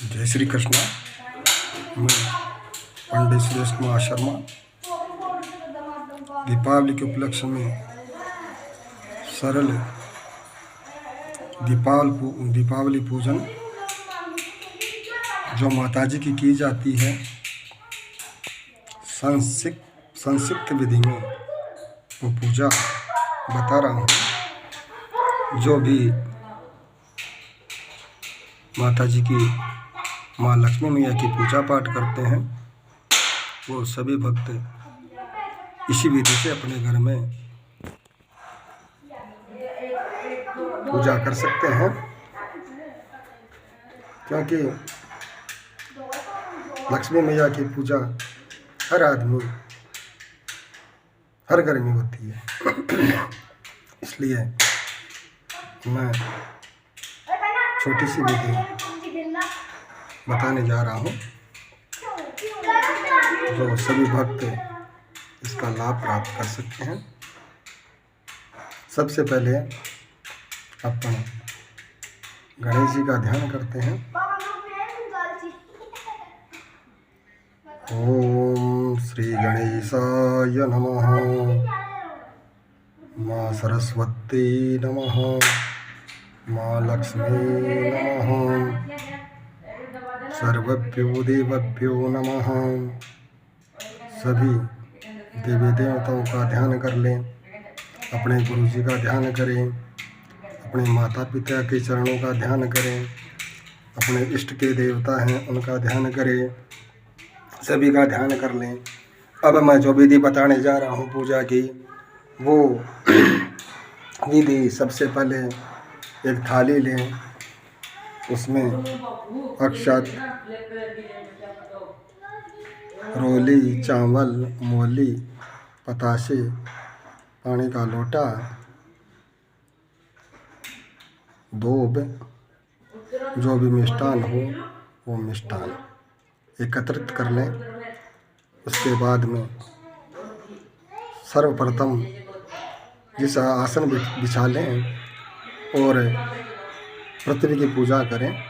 जय श्री कृष्ण। मैं पंडित सुरेश कुमार शर्मा दीपावली के उपलक्ष्य में सरल दीपावली पूजन जो माताजी की जाती है संक्षिप्त विधि में वो पूजा बता रहा हूँ। जो भी माताजी की माँ लक्ष्मी मैया की पूजा पाठ करते हैं वो सभी भक्त इसी विधि से अपने घर में पूजा कर सकते हैं, क्योंकि लक्ष्मी मैया की पूजा हर आदमी हर घर में होती है। इसलिए मैं छोटी सी विधि बताने जा रहा हूँ जो सभी भक्त इसका लाभ प्राप्त कर सकते हैं। सबसे पहले अपन गणेश जी का ध्यान करते हैं। ओम श्री गणेशाय नमः। माँ सरस्वती नमः। माँ लक्ष्मी नमः। सर्वभ्यो देवभ्यो नमः। सभी देवी देवताओं का ध्यान कर लें, अपने गुरु जी का ध्यान करें, अपने माता पिता के चरणों का ध्यान करें, अपने इष्ट के देवता हैं उनका ध्यान करें, सभी का ध्यान कर लें। अब मैं जो विधि बताने जा रहा हूँ पूजा की, वो विधि सबसे पहले एक थाली लें, उसमें अक्षत, रोली, चावल, मूली, पतासे, पानी का लोटा, दूब, जो भी मिष्ठान हो वो मिष्ठान एकत्रित कर लें। उसके बाद में सर्वप्रथम जिस आसन बिछा लें और पृथ्वी की पूजा करें।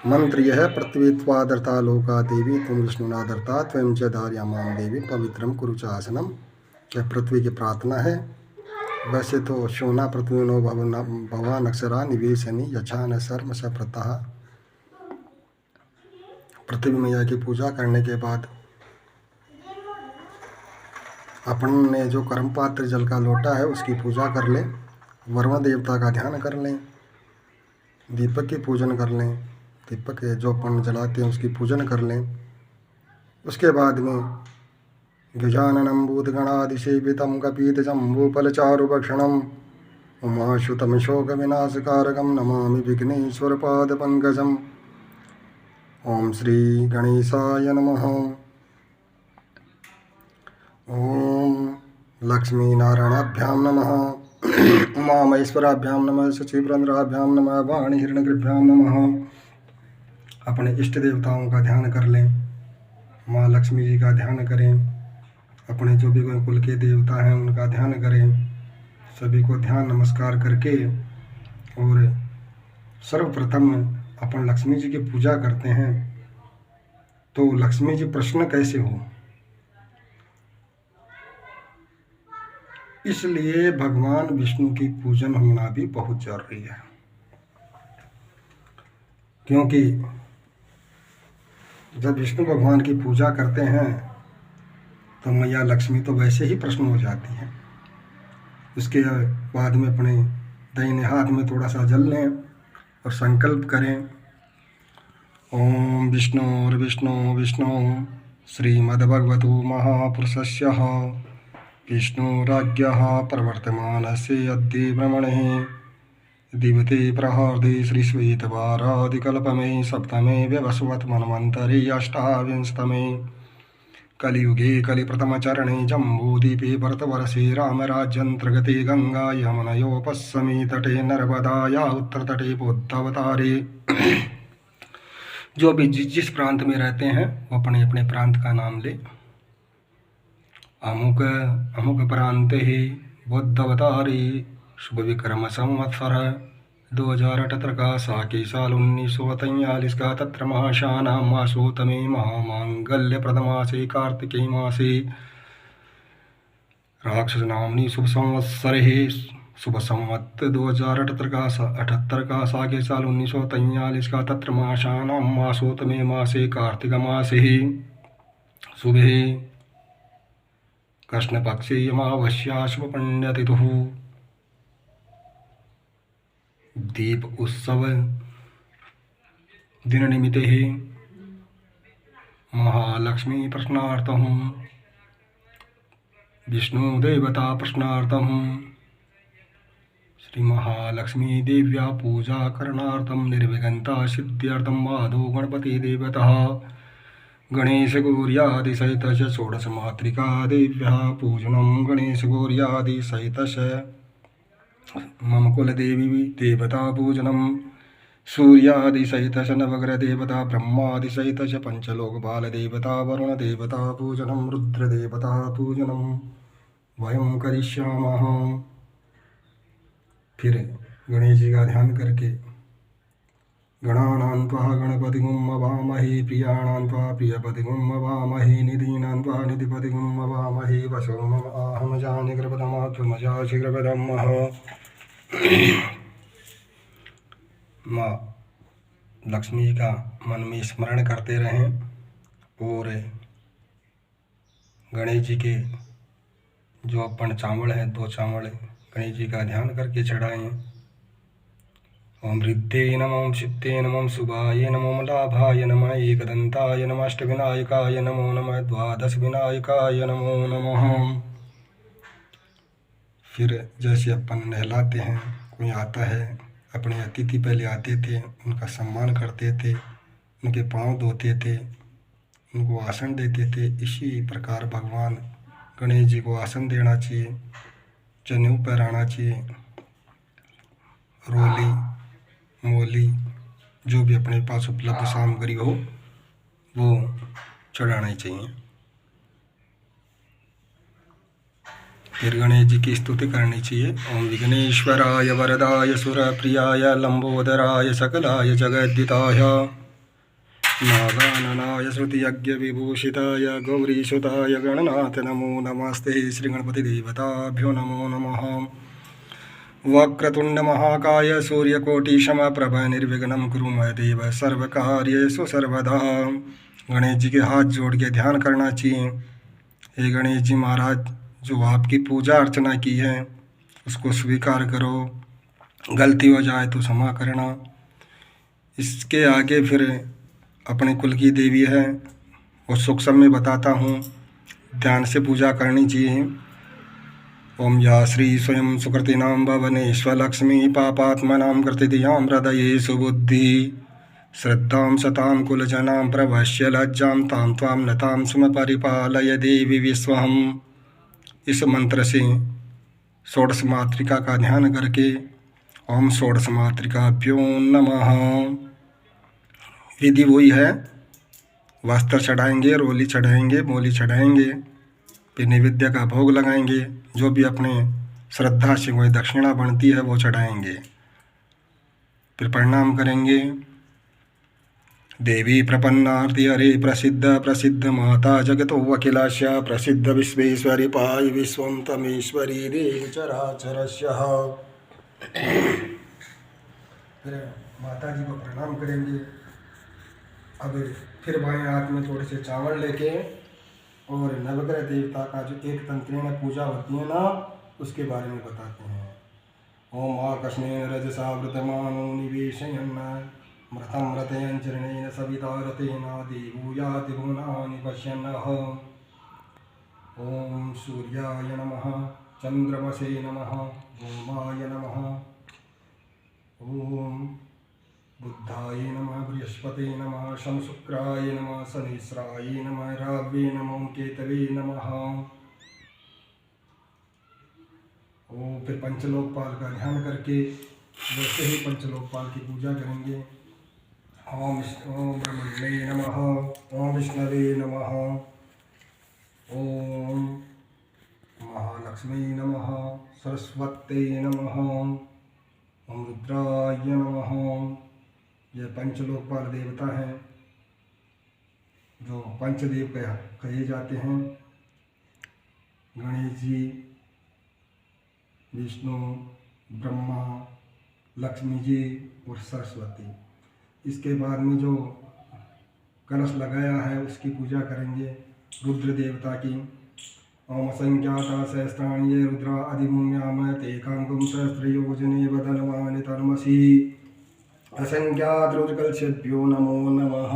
मंत्र यह है, पृथ्वी त्वादरता लोका देवी तुम विष्णुनादरता त्वं च धार्यामां देवी पवित्रम कुरु च आसनम। यह पृथ्वी की प्रार्थना है। वैसे तो शोना पृथ्वी नो भवान अक्षरा निवेशनी यछा न शर्म स प्रतः। पृथ्वी मैया की पूजा करने के बाद अपन ने जो कर्म पात्र जल का लोटा है उसकी पूजा कर लें, वरुण देवता का ध्यान कर लें, दीपक की पूजन कर लें, दीपक जो अपन जलाते हैं उसकी पूजन कर लें। उसके बाद में गजाननं भूतगणाधिसेवितं कपीतजम्बूफलचारुभक्षणम् उमाशुतं शोकविनाशकारकं नमामि विघ्नेश्वरपादपङ्कजम्। ओम श्री गणेशाय नमः। ओम लक्ष्मी नारायणाभ्यां नमः। उमा महेश्वराभ्यां नमः। शचीपुरंद्राभ्यां नमः। वाणी हिरण्यगर्भाभ्यां नमः। अपने इष्ट देवताओं का ध्यान कर लें, माँ लक्ष्मी जी का ध्यान करें, अपने जो भी कोई कुल के देवता हैं उनका ध्यान करें। सभी को ध्यान नमस्कार करके और सर्वप्रथम अपन लक्ष्मी जी की पूजा करते हैं। तो लक्ष्मी जी प्रसन्न कैसे हो, इसलिए भगवान विष्णु की पूजन होना भी बहुत जरूरी है। क्योंकि जब विष्णु भगवान की पूजा करते हैं तो मैया लक्ष्मी तो वैसे ही प्रसन्न हो जाती है। उसके बाद में अपने दाहिने हाथ में थोड़ा सा जल लें और संकल्प करें, ओम विष्णु विष्णु विष्णु श्रीमद्भगवतो महापुरुषस्य विष्णुराज्ञः प्रवर्तमानस्य अद्य ब्रह्मणे दिवते प्रहर्दे श्रीश्वेतवारादिकल्पमे सप्तमे व्यवस्वत् मन्वन्तरे अष्टाविंशतमे कलियुगे कलिप्रथमचरणे जम्बूद्वीपे भरतवर्षे रामराज्यन्तर्गते गंगा यमुनयोः पश्चिमे तटे नर्मदाया उत्तरतटे बुद्धावतारे। जो भी जिस प्रांत में रहते हैं वो अपने अपने प्रांत का नाम ले। अमुक अमुक प्रांते बुद्धावतारे शुभ विक्रम संवत्सर 2078 का साके साल 1943 का तत्र महाशानां मासोतमे महामांगल्य प्रदमासे कार्तिके मासे राक्षस नामनी शुभ संवत्सरे शुभ संवत 2078 का साके साल 1943 का तत्र महाशानां मासोतमे मासे कार्तिक मासे शुभे कृष्ण पक्षे अमावस्या शुभ पुण्यतिथुः दीप उत्सव दिन निमित्ते महालक्ष्मी प्रश्नार्थम विष्णु देवता प्रश्नार्थम श्री महालक्ष्मी देव्या पूजा करणार्थम निर्विघ्नता सिद्ध्यर्थम आदौ गणपति देवता गणेश गौर्यादि सहित षोडश मातृका देव्या पूजनम गणेश गौर्यादि सहित मम कुलदेवी देवता पूजनम सूर्यादि सहित नवग्रह देवता ब्रह्मादि सहित पंचलोक बाल देवता वरुण देवता पूजनम रुद्र देवता पूजनम वयम करिष्यामः। फिर गणेश जी का ध्यान करके गणानां त्वा गणपतिगुं अवामहे प्रियाणां त्वा प्रियपतिगुं अवामहे निधीनां त्वा निधिपतिगुं अवामहे वशो मम आहम जानि कृपदमात्मजा शीघ्रपदमः। माँ लक्ष्मी का मन में स्मरण करते रहें और गणेश जी के जो अपन चावल हैं 2 चावल गणेश जी का ध्यान करके चढ़ाएं। ओम रिद्धे नमः ओम चित्ते नमः ओम शुभाय नमः ओम लाभाय नमः एकदंताय नमः अष्टविनायकाय नमो नमः द्वादश विनायकाय नमो नमः। फिर जैसे अपन नहलाते हैं, कोई आता है, अपने अतिथि पहले आते थे, उनका सम्मान करते थे, उनके पांव धोते थे, उनको आसन देते थे, इसी प्रकार भगवान गणेश जी को आसन देना चाहिए, जनेऊ पहनाना चाहिए, रोली मोली जो भी अपने पास उपलब्ध सामग्री हो वो चढ़ाना चाहिए। फिर गणेश जी की स्तुति करनी चाहिए। ओम विघ्नेश्वराय वरदाय सुरप्रियाय लंबोदराय सकलाय जगद्दिताय नागाननाय श्रुतियज्ञ विभूषिताय गौरीसुताय गणनाथ नमो नमस्ते। श्री गणपति देवताभ्यो नमो नमः। वक्रतुंड महाकाय सूर्यकोटि समप्रभ निर्विघ्नं कुरु मय देव सर्वकार्येषु सर्वदा। गणेश जी के हाथ जोड़ के ध्यान करना चाहिए। हे गणेश जी महाराज, जो आपकी पूजा अर्चना की है उसको स्वीकार करो, गलती हो जाए तो क्षमा करना। इसके आगे फिर अपने कुल की देवी है वो सूक्ष्म में बताता हूँ, ध्यान से पूजा करनी चाहिए। ओम या श्री स्वयं सुकृतिनां भवनेश्वलक्ष्मी पापात्मनां कृतिधियां हृदये सुबुद्धि श्रद्धां सतां कुलजनां प्रवश्य लज्जां तां त्वां नतां सुम परिपालय देवी विश्वहम्। इस मंत्र से षोडश मातृका का ध्यान करके ओम षोडश मातृकाभ्यो नमः। विधि वही है, वस्त्र चढ़ाएंगे, रोली चढ़ाएंगे, मोली चढ़ाएंगे, फिर नैवेद्य का भोग लगाएंगे, जो भी अपने श्रद्धा से कोई दक्षिणा बनती है वो चढ़ाएंगे, फिर प्रणाम करेंगे। देवी प्रपन्नार्ति हरे प्रसिद्ध प्रसिद्ध माता जगतो अखिलास्या प्रसिद्ध विश्वेश्वरी पाय विश्वं तमेश्वरी देवी चराचरस्य। फिर माता जी को प्रणाम करेंगे। अब फिर बाएं हाथ में थोड़े से चावल लेके और नवग्रह देवता का जो एक तंत्रेण पूजा होती है ना, उसके बारे में बताते हैं। ओम आकस्मेन रजसावृतमानो निवेशयन् मृतं रतेन चरणेन सविता रतेना देवो याति भुवनानि पश्यन्नः। ओम सूर्याय नमः, चंद्रमसे नमः, भौमाय नमः, ओम बुद्धाय नमः, बृहस्पते नमः, शमशुक्राय नमः, शनिश्चराय नमः, राहवे नमः, केतवे नमः। ओम फिर पंचलोकपाल का ध्यान करके वैसे ही पंचलोकपाल की पूजा करेंगे। ओम ब्रह्मणे नमः, ओम विष्णवे नमः, ओम महालक्ष्मी नमः, सरस्वते नमः, ओम रुद्राय नमः। यह पंचलोकपाल देवता हैं जो पंचदेव कहे जाते हैं। गणेश जी, विष्णु, ब्रह्मा, लक्ष्मी जी और सरस्वती। इसके बाद में जो कलश लगाया है उसकी पूजा करेंगे रुद्र देवता की। ओम संज्ञाता सहस्राणि ये रुद्रा अधिमुम्याम ते कांगुम सहस्रयोजने वदनवानि तन्मसि असंख्यात रुद्रकलशेभ्यो नमो नमः।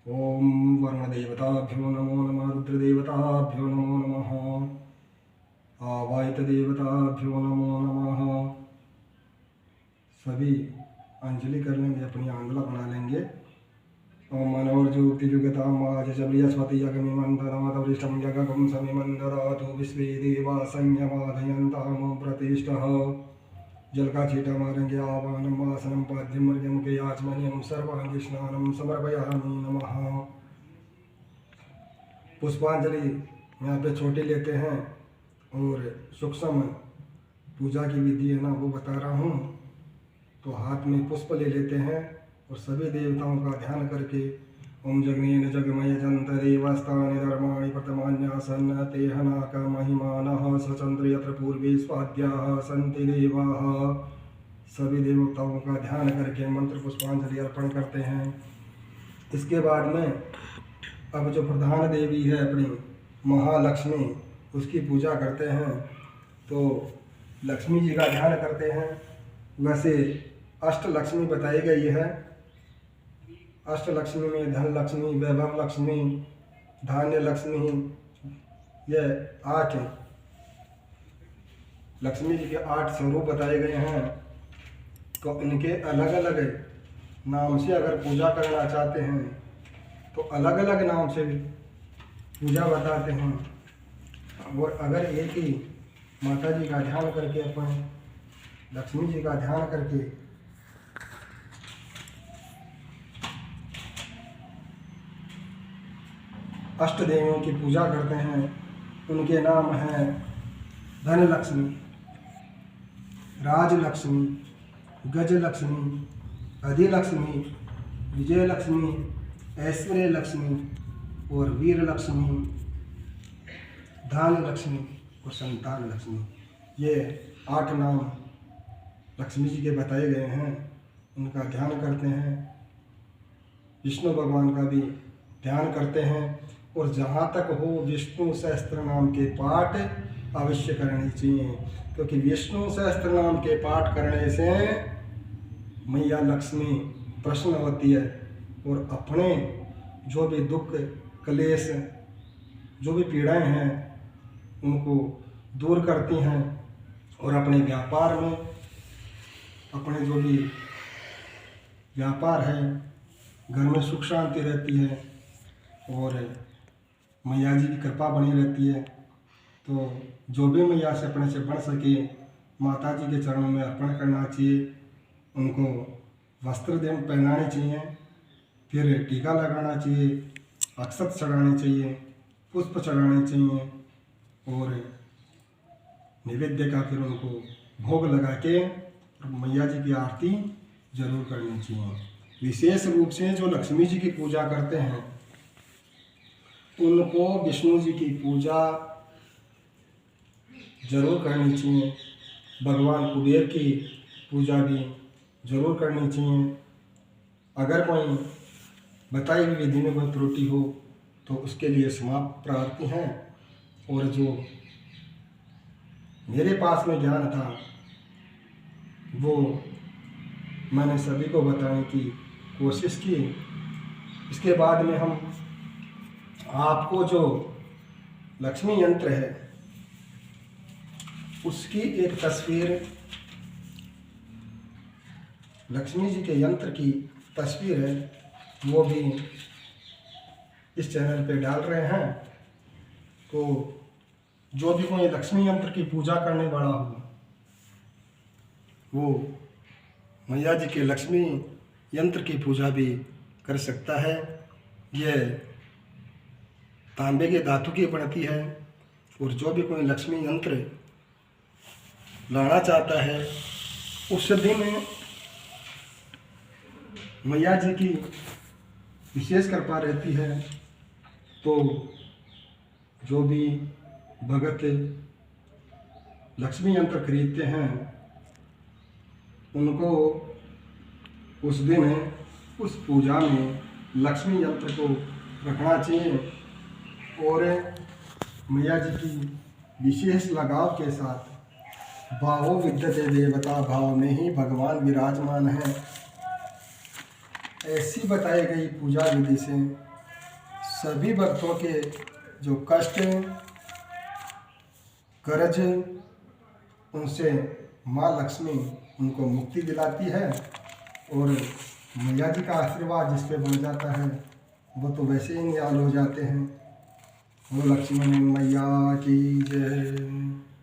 ओम वरुण देवताभ्यो नमो नमः। रुद्र देवताभ्यो नमो नमः। आवाहित देवताभ्यो नमो नमः। सभी अंजलि कर लेंगे, अपनी आंगला बना लेंगे। ओम मनोर्जुक्तिजुगता माज बृहस्पति यगमि मंदनाथ वरिष्ठम यगम समी मंदरातु विश्वे देवा संयमाधयन्ताम प्रतिष्ठः। जल का छींटा मारेंगे। आवाहनम वासनम पाद्यम मर्यम के याचमनियम सर्वांगी स्नानम समर्पयामि नमः। पुष्पांजलि यहाँ पे छोटी लेते हैं और सूक्ष्म पूजा की विधि है ना वो बता रहा हूँ। तो हाथ में पुष्प ले लेते हैं और सभी देवताओं का ध्यान करके ओम जगनेन जगमय जंत देवस्तानि धर्माणि प्रथमान्यासन् तेहनाक महिमानः सचंद्र यत्र पूर्वे स्वाद्याः सन्ति देवाः। सभी देवताओं का ध्यान करके मंत्र पुष्पांजलि अर्पण करते हैं। इसके बाद में अब जो प्रधान देवी है अपनी महालक्ष्मी, उसकी पूजा करते हैं। तो लक्ष्मी जी का ध्यान करते हैं। वैसे अष्ट लक्ष्मी बताई गई है। अष्ट लक्ष्मी में धन लक्ष्मी, वैभव लक्ष्मी, धान्य लक्ष्मी, यह 8 लक्ष्मी जी के 8 स्वरूप बताए गए हैं। तो इनके अलग अलग नाम से अगर पूजा करना चाहते हैं तो अलग अलग नाम से पूजा बताते हैं। और अगर एक ही माता जी का ध्यान करके, अपन लक्ष्मी जी का ध्यान करके अष्ट देवियों की पूजा करते हैं, उनके नाम हैं धन लक्ष्मी, राज लक्ष्मी, गज लक्ष्मी, अधिलक्ष्मी, विजय लक्ष्मी, ऐश्वर्य लक्ष्मी और वीर लक्ष्मी, धान लक्ष्मी और संतान लक्ष्मी। ये 8 नाम लक्ष्मी जी के बताए गए हैं। उनका ध्यान करते हैं। विष्णु भगवान का भी ध्यान करते हैं। और जहाँ तक हो विष्णु सहस्त्र नाम के पाठ अवश्य करने चाहिए, क्योंकि विष्णु सहस्त्र नाम के पाठ करने से मैया लक्ष्मी प्रसन्न होती है और अपने जो भी दुख क्लेश, जो भी पीड़ाएं हैं उनको दूर करती हैं। और अपने व्यापार में, अपने जो भी व्यापार है, घर में सुख शांति रहती है और मैया जी की कृपा बनी रहती है। तो जो भी मैया से अपने से बढ़ सके माता जी के चरणों में अर्पण करना चाहिए। उनको वस्त्र पहनाने चाहिए, फिर टीका लगाना चाहिए, अक्षत चढ़ाने चाहिए, पुष्प चढ़ाने चाहिए और नैवेद्य का फिर उनको भोग लगा के मैया जी की आरती जरूर करनी चाहिए। विशेष रूप से जो लक्ष्मी जी की पूजा करते हैं उनको विष्णु जी की पूजा जरूर करनी चाहिए। भगवान कुबेर की पूजा भी जरूर करनी चाहिए। अगर कोई बताई हुई विधि में कोई त्रुटि हो तो उसके लिए समाप्त प्रार्थी हैं। और जो मेरे पास में ज्ञान था वो मैंने सभी को बताने की कोशिश की। इसके बाद में हम आपको जो लक्ष्मी यंत्र है उसकी एक तस्वीर, लक्ष्मी जी के यंत्र की तस्वीर है, वो भी इस चैनल पे डाल रहे हैं। तो जो भी कोई लक्ष्मी यंत्र की पूजा करने वाला हो वो मैया जी के लक्ष्मी यंत्र की पूजा भी कर सकता है। यह तांबे के धातु की बनती है। और जो भी कोई लक्ष्मी यंत्र लाना चाहता है, उस दिन मैया जी की विशेष कृपा रहती है। तो जो भी भगत लक्ष्मी यंत्र खरीदते हैं उनको उस दिन उस पूजा में लक्ष्मी यंत्र को रखना चाहिए और मैया जी की विशेष लगाव के साथ भावो विद्यते देवता भाव में ही भगवान विराजमान है, ऐसी बताई गई पूजा विधि से सभी भक्तों के जो कष्ट कर्ज उनसे माँ लक्ष्मी उनको मुक्ति दिलाती है और मैया जी का आशीर्वाद जिस पे बन जाता है वो तो वैसे ही निहाल हो जाते हैं। वो लक्ष्मण मैया की जय।